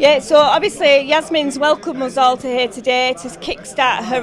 Yeah, so obviously Yasmin's welcomed us all to here today to kickstart her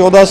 14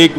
1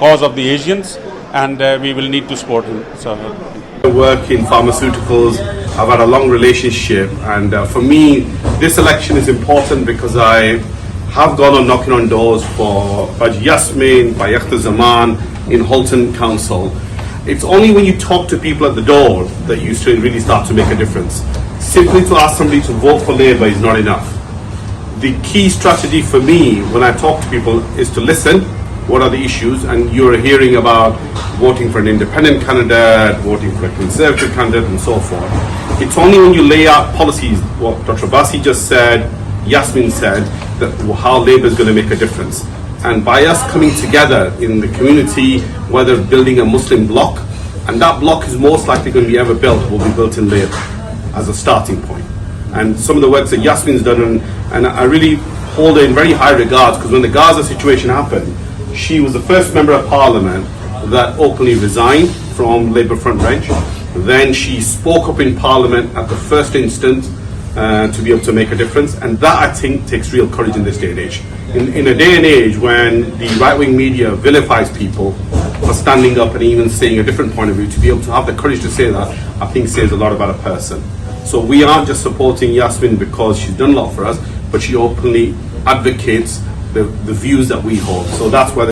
cause of the Asians, and we will need to support him. So, I work in pharmaceuticals. I've had a long relationship, and for me, this election is important because I have gone on knocking on doors for Yasmin, by Yakhta Zaman in Halton Council. It's only when you talk to people at the door that you really start to make a difference. Simply to ask somebody to vote for Labour is not enough. The key strategy for me when I talk to people is to listen. What are the issues? And you're hearing about voting for an independent candidate, voting for a conservative candidate, and so forth. It's only when you lay out policies, what Dr. Abbasi just said, Yasmin said, that how Labour is going to make a difference. And by us coming together in the community, whether building a Muslim bloc, and that bloc is most likely going to be ever built, will be built in Labour as a starting point. And some of the works that Yasmin's done, and I really hold her in very high regards, because when the Gaza situation happened, she was the first member of parliament that openly resigned from Labour front bench. Then she spoke up in parliament at the first instance to be able to make a difference, and that I think takes real courage in this day and age. In a day and age when the right-wing media vilifies people for standing up and even saying a different point of view, to be able to have the courage to say that, I think says a lot about a person. So we aren't just supporting Yasmin because she's done a lot for us, but she openly advocates the views that we hold. So that's why.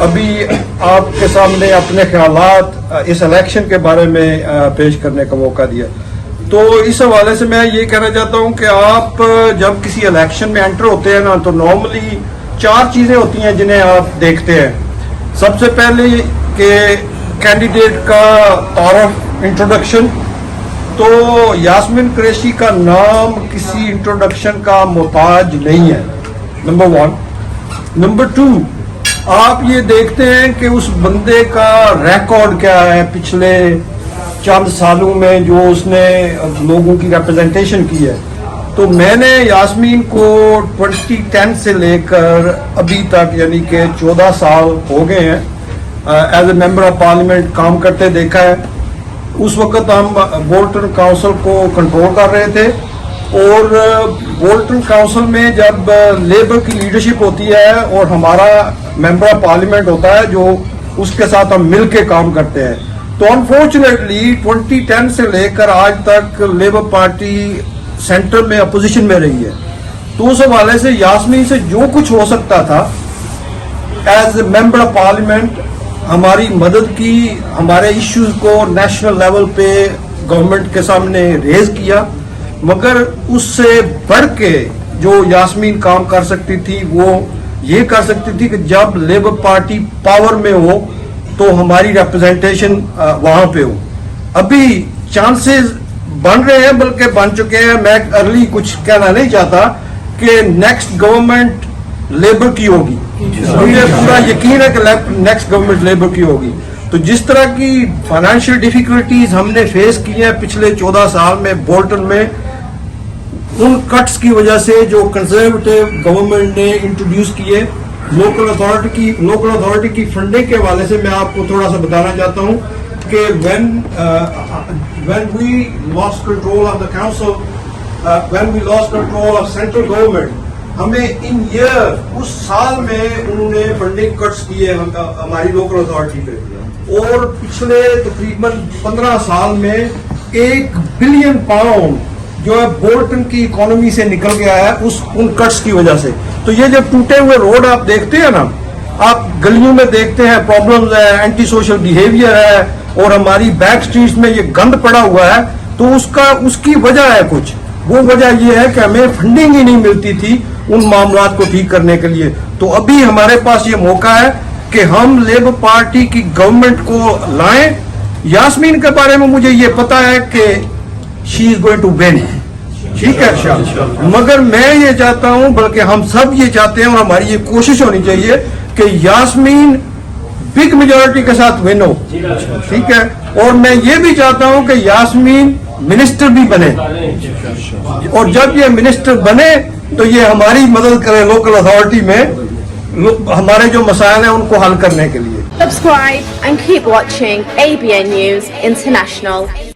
ابھی آپ کے سامنے اپنے خیالات اس election کے بارے میں پیش کرنے کا موقع دیا. تو اس حوالے سے میں یہ کہنا چاہتا ہوں کہ آپ جب کسی الیکشن میں انٹر ہوتے ہیں نا تو نارملی 4 چیزیں ہوتی ہیں جنہیں آپ دیکھتے ہیں. سب سے پہلے کہ کینڈیڈیٹ کا تعارف، انٹروڈکشن. تو یاسمین قریشی کا نام کسی انٹروڈکشن کا محتاج نہیں ہے، نمبر 1. نمبر 2، آپ یہ دیکھتے ہیں کہ اس بندے کا ریکارڈ کیا ہے پچھلے چند سالوں میں جو اس نے لوگوں کی ریپرزنٹیشن کی ہے. تو میں نے یاسمین کو 2010 سے لے کر ابھی تک یعنی کہ 14 سال ہو گئے ہیں as a member of Parliament کام کرتے دیکھا ہے. اس وقت ہم بولٹن کاؤنسل کو کنٹرول کر رہے تھے اور بولٹن کاؤنسل میں جب لیبر کی لیڈرشپ ہوتی ہے اور ہمارا ممبر آف پارلیمنٹ ہوتا ہے جو اس کے ساتھ ہم مل کے کام کرتے ہیں. تو انفارچونیٹلی 2010 سے لے کر آج تک لیبر پارٹی سینٹر میں اپوزیشن میں رہی ہے. تو اس حوالے سے یاسمین سے جو کچھ ہو سکتا تھا as a member of parliament ہماری مدد کی، ہمارے ایشوز کو نیشنل لیول پہ گورنمنٹ کے سامنے ریز کیا. مگر اس سے بڑھ کے جو یاسمین کام کر سکتی تھی وہ یہ کر سکتی تھی کہ جب لیبر پارٹی پاور میں ہو تو ہماری ریپرزنٹیشن وہاں پہ ہو. ابھی چانسز بن رہے ہیں بلکہ بن چکے ہیں. میں ارلی کچھ کہنا نہیں چاہتا کہ نیکسٹ گورنمنٹ لیبر کی ہوگی، مجھے پورا یقین ہے کہ نیکسٹ گورنمنٹ لیبر کی ہوگی. تو جس طرح کی فائنینشیل ڈیفیکلٹیز ہم نے فیس کی ہیں پچھلے 14 سال میں بولٹن میں، ان کٹس کی وجہ سے جو کنزرویٹو گورنمنٹ نے انٹروڈیوس کیے لوکل اتھارٹی کی فنڈنگ کے حوالے سے، میں آپ کو تھوڑا سا بتانا چاہتا ہوں کہ when we lost control of the council, when we lost control of central government, ہمیں ان ایئر اس سال میں انہوں نے فنڈنگ کٹس کیے ہماری لوکل اتھارٹی پہ، اور پچھلے تقریباً 15 سال میں 1 بلین پاؤنڈ جو ہے بولٹن کی اکانومی سے نکل گیا ہے ان کٹس کی وجہ سے. تو یہ جب ٹوٹے ہوئے روڈ آپ دیکھتے ہیں نا، آپ گلیوں میں دیکھتے ہیں پرابلمز ہے، اینٹی سوشل بیہیویئر ہے اور ہماری بیک سٹریٹس میں یہ گند پڑا ہوا ہے. تو اس کی وجہ ہے کچھ، وہ وجہ یہ ہے کہ ہمیں فنڈنگ ہی نہیں ملتی تھی ان معاملات کو ٹھیک کرنے کے لیے. تو ابھی ہمارے پاس یہ موقع ہے کہ ہم لیبر پارٹی کی گورنمنٹ کو لائیں. یاسمین کے بارے میں مجھے یہ پتا ہے کہ شی از گوئنگ ٹو ون، ٹھیک ہے، مگر میں یہ چاہتا ہوں، بلکہ ہم سب یہ چاہتے ہیں اور ہماری یہ کوشش ہونی چاہیے کہ یاسمین بگ میجورٹی کے ساتھ ون ہو، ٹھیک ہے. اور میں یہ بھی چاہتا ہوں کہ یاسمین منسٹر بھی بنے، اور جب یہ منسٹر بنے تو یہ ہماری مدد کرے لوکل اتھارٹی میں ہمارے جو مسائل ہیں ان کو حل کرنے کے لیے. Subscribe and keep watching ABN News International.